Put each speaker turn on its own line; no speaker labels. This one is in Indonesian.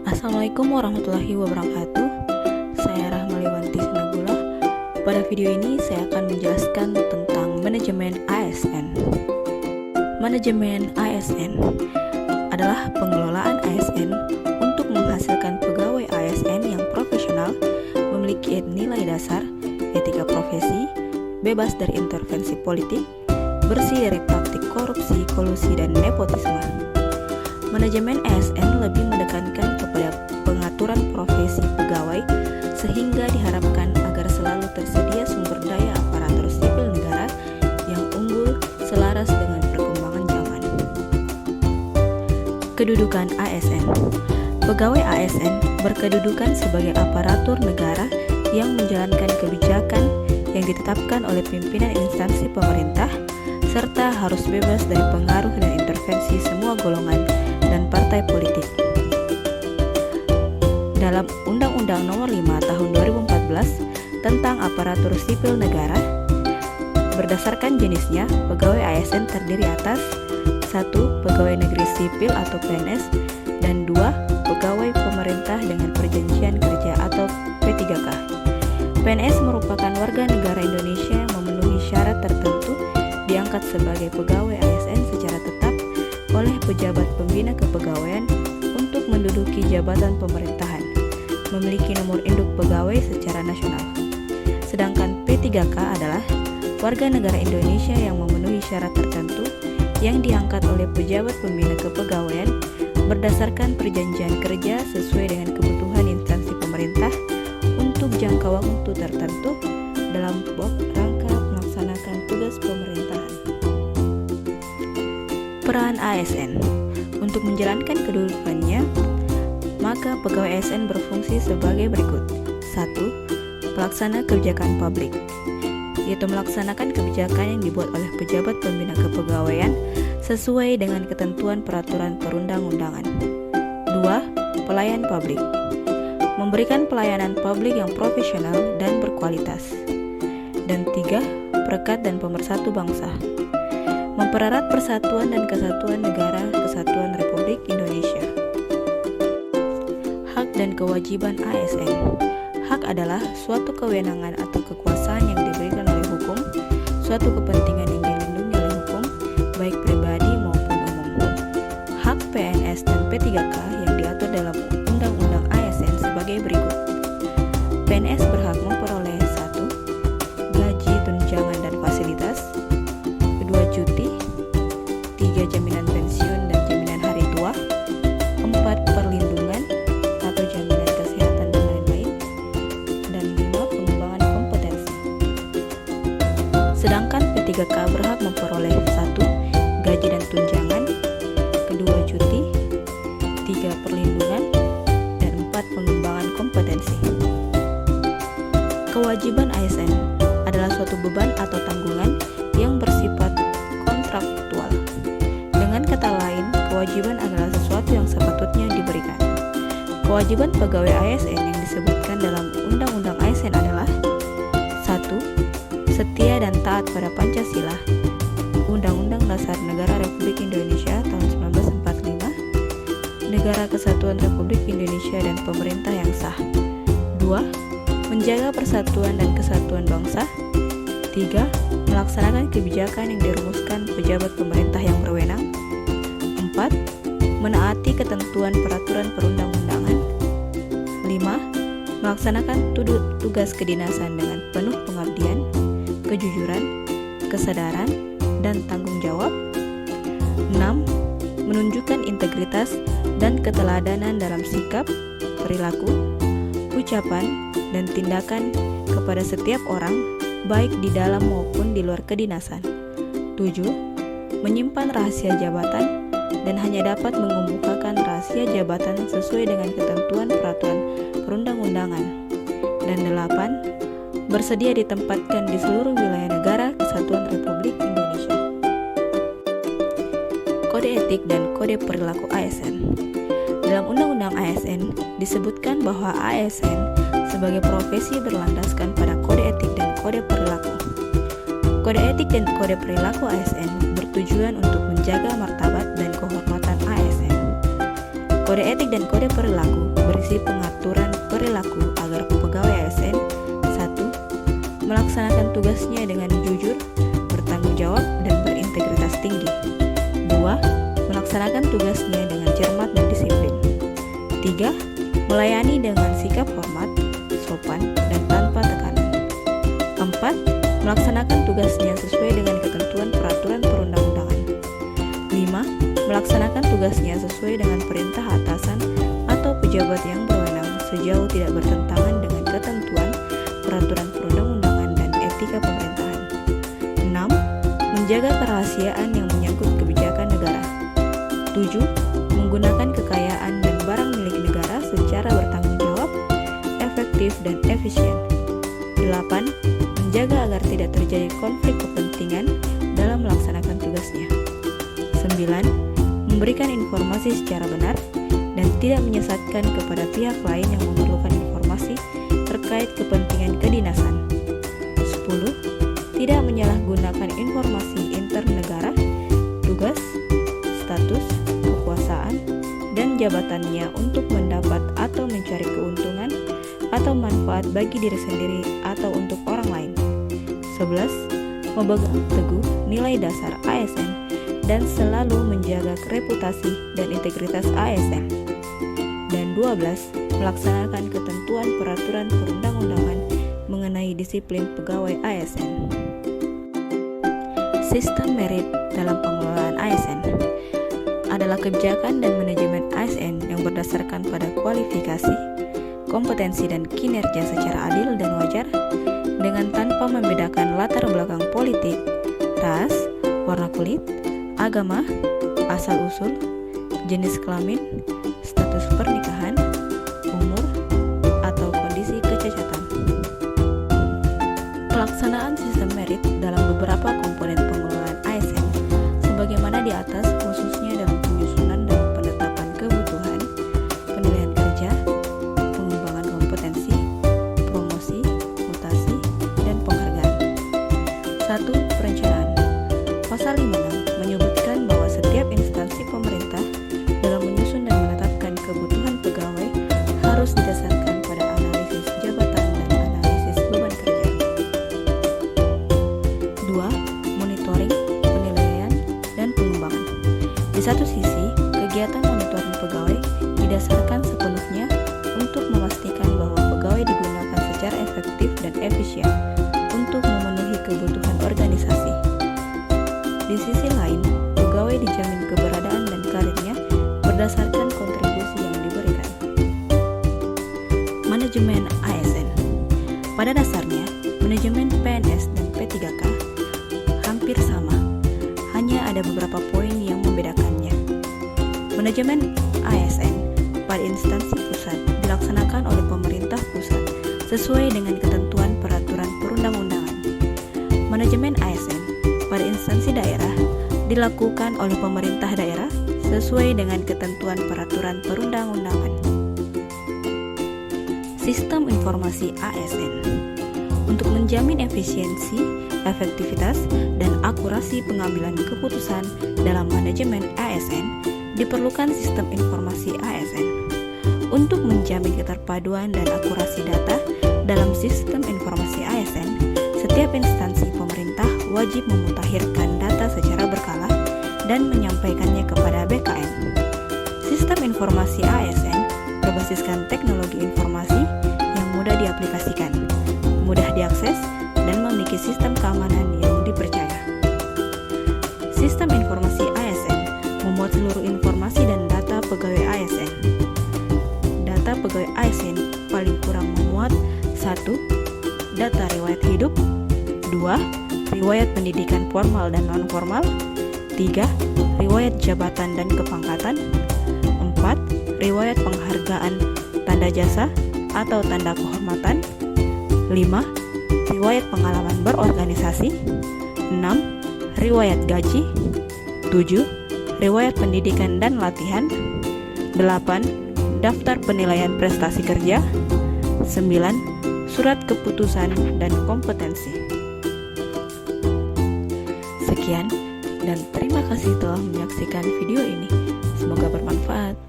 Assalamualaikum warahmatullahi wabarakatuh. Saya Rahmaliwanti Sinagula. Pada video ini saya akan menjelaskan tentang manajemen ASN. Manajemen ASN adalah pengelolaan ASN untuk menghasilkan pegawai ASN yang profesional, memiliki nilai dasar, etika profesi, bebas dari intervensi politik, bersih dari praktik korupsi, kolusi, dan nepotisme. Manajemen ASN lebih menekankan kepada pengaturan profesi pegawai sehingga diharapkan agar selalu tersedia sumber daya aparatur sipil negara yang unggul selaras dengan perkembangan zaman. Kedudukan ASN. Pegawai ASN berkedudukan sebagai aparatur negara yang menjalankan kebijakan yang ditetapkan oleh pimpinan instansi pemerintah serta harus bebas dari pengaruh dan intervensi semua golongan dan partai politik. Dalam Undang-Undang Nomor 5 Tahun 2014 tentang Aparatur Sipil Negara, berdasarkan jenisnya, pegawai ASN terdiri atas 1. Pegawai negeri sipil atau PNS, dan 2. Pegawai pemerintah dengan perjanjian kerja atau P3K. PNS merupakan warga negara Indonesia yang memenuhi syarat tertentu diangkat sebagai pegawai ASN secara tetap oleh pejabat pembina kepegawaian untuk menduduki jabatan pemerintahan, memiliki nomor induk pegawai secara nasional. Sedangkan P3K adalah warga negara Indonesia yang memenuhi syarat tertentu yang diangkat oleh pejabat pembina kepegawaian berdasarkan perjanjian kerja sesuai dengan kebutuhan instansi pemerintah untuk jangka waktu tertentu dalam rangka melaksanakan tugas pemerintahan. Peran ASN. Untuk menjalankan kedudukannya, maka pegawai ASN berfungsi sebagai berikut. 1. Pelaksana kebijakan publik, yaitu melaksanakan kebijakan yang dibuat oleh pejabat pembina kepegawaian sesuai dengan ketentuan peraturan perundang-undangan. 2. Pelayan publik, memberikan pelayanan publik yang profesional dan berkualitas. Dan 3. Perekat dan pemersatu bangsa, mempererat persatuan dan kesatuan negara kesatuan Republik Indonesia. Hak dan kewajiban ASN. Hak adalah suatu kewenangan atau kekuasaan yang diberikan oleh hukum, suatu kepentingan yang dilindungi oleh hukum, baik pribadi maupun umum. Hak PNS dan P3K yang diatur dalam Undang-Undang ASN sebagai berikut. PNS berhak memperoleh 1. Gaji, tunjangan, dan fasilitas. 2. Cuti. 3. Jaminan pensiun dan jaminan hari tua. 4. Perlindungan atau jaminan kesehatan dan lain-lain. Dan 5. Pengembangan kompetensi. Sedangkan P3K berhak memperoleh 1. Gaji dan tunjangan. 2. Cuti. 3. Perlindungan. Dan 4. Pengembangan kompetensi. Kewajiban ASN adalah suatu beban atau tanggungan yang bersifat kontraktual. Dengan kata lain, kewajiban adalah sesuatu yang sepatutnya diberikan. Kewajiban pegawai ASN yang disebutkan dalam Undang-Undang ASN adalah 1. Setia dan taat pada Pancasila, Undang-Undang Dasar Negara Republik Indonesia tahun 1945, Negara Kesatuan Republik Indonesia dan pemerintah yang sah. 2. Menjaga persatuan dan kesatuan bangsa. 3. Melaksanakan kebijakan yang dirumuskan pejabat pemerintah yang berwenang. 4. Menaati ketentuan peraturan perundang-undangan. 5. Melaksanakan tugas kedinasan dengan penuh pengabdian, kejujuran, kesadaran, dan tanggung jawab. 6. Menunjukkan integritas dan keteladanan dalam sikap, perilaku, ucapan, dan tindakan kepada setiap orang, baik di dalam maupun di luar kedinasan. 7. Menyimpan rahasia jabatan dan hanya dapat mengemukakan rahasia jabatan sesuai dengan ketentuan peraturan perundang-undangan. Dan 8. Bersedia ditempatkan di seluruh wilayah negara kesatuan Republik Indonesia. Kode etik dan kode perilaku ASN. Dalam Undang-Undang ASN disebutkan bahwa ASN sebagai profesi berlandaskan pada kode etik dan kode perilaku. Kode etik dan kode perilaku ASN bertujuan untuk menjaga martabat dan kehormatan ASN. Kode etik dan kode perilaku berisi pengaturan perilaku agar pegawai ASN 1. Melaksanakan tugasnya dengan jujur, bertanggung jawab, dan berintegritas tinggi. 2. Melaksanakan tugasnya dengan cermat dan disiplin. 3. Melayani dengan sikap hormat, sopan, dan tanpa tekanan. 4. Melaksanakan tugasnya sesuai dengan ketentuan peraturan perundang-undangan. 5. Melaksanakan tugasnya sesuai dengan perintah atasan atau pejabat yang berwenang sejauh tidak bertentangan dengan ketentuan peraturan perundang-undangan dan etika pemerintahan. 6. Menjaga kerahasiaan yang menyangkut kebijakan negara. 7. Menggunakan kekayaan dan barang milik negara secara bertanggung jawab, efektif, dan efisien. 8. Menjaga agar tidak terjadi konflik kepentingan dalam melaksanakan tugasnya. 9. Memberikan informasi secara benar dan tidak menyesatkan kepada pihak lain yang memerlukan informasi terkait kepentingan kedinasan. 10. Tidak menyalahgunakan informasi intern negara, tugas, status, kekuasaan, dan jabatannya untuk mendapat atau mencari keuntungan atau manfaat bagi diri sendiri atau untuk orang lain. 11. Memegang teguh nilai dasar ASN dan selalu menjaga reputasi dan integritas ASN. Dan 12. Melaksanakan ketentuan peraturan perundang-undangan mengenai disiplin pegawai ASN. Sistem merit dalam pengelolaan ASN adalah kebijakan dan manajemen ASN yang berdasarkan pada kualifikasi, kompetensi, dan kinerja secara adil dan wajar dengan tanpa membedakan latar belakang politik, ras, warna kulit, agama, asal-usul, jenis kelamin, status pernikahan, umur, atau kondisi kecacatan. Pelaksanaan sistem merit dalam beberapa komponen pengelolaan ASN sebagaimana di atas, khususnya dalam penyusunan dan penetapan kebutuhan, penilaian kerja, pengembangan kompetensi, promosi, mutasi, dan penghargaan. 1. Perencanaan. Pasal 56 menyebutkan bahwa setiap instansi pemerintah dalam menyusun dan menetapkan kebutuhan pegawai harus didasarkan pada analisis jabatan dan analisis beban kerja. 2. Monitoring, penilaian, dan pengembangan. Di satu sisi, kegiatan monitoring pegawai didasarkan sepenuhnya untuk memastikan bahwa pegawai digunakan secara efektif dan efisien untuk memenuhi kebutuhan organisasi. Di sisi lain, pegawai dijamin keberadaan dan karirnya berdasarkan kontribusi yang diberikan. Manajemen ASN. Pada dasarnya, manajemen PNS dan P3K hampir sama, hanya ada beberapa poin yang membedakannya. Manajemen ASN pada instansi pusat dilaksanakan oleh pemerintah pusat sesuai dengan ketentuan peraturan perundang-undangan. Manajemen ASN pada instansi daerah dilakukan oleh pemerintah daerah sesuai dengan ketentuan peraturan perundang-undangan. Sistem informasi ASN. Untuk menjamin efisiensi, efektivitas, dan akurasi pengambilan keputusan dalam manajemen ASN, diperlukan sistem informasi ASN. Untuk menjamin keterpaduan dan akurasi data dalam sistem informasi ASN, setiap instansi pemerintah wajib memutakhirkan data secara berkala dan menyampaikannya kepada BKN. Sistem informasi ASN berbasiskan teknologi informasi yang mudah diaplikasikan, mudah diakses, dan memiliki sistem keamanan yang dipercaya. Sistem informasi ASN memuat seluruh informasi dan data pegawai ASN. Data pegawai ASN paling kurang memuat 1. Data riwayat hidup, 2. Riwayat pendidikan formal dan non-formal, 3. Riwayat jabatan dan kepangkatan, 4. Riwayat penghargaan tanda jasa atau tanda kehormatan, 5. Riwayat pengalaman berorganisasi, 6. Riwayat gaji, 7. Riwayat pendidikan dan latihan, 8. Daftar penilaian prestasi kerja, 9. Surat keputusan dan kompetensi. Sekian dan terima kasih telah menyaksikan video ini. Semoga bermanfaat.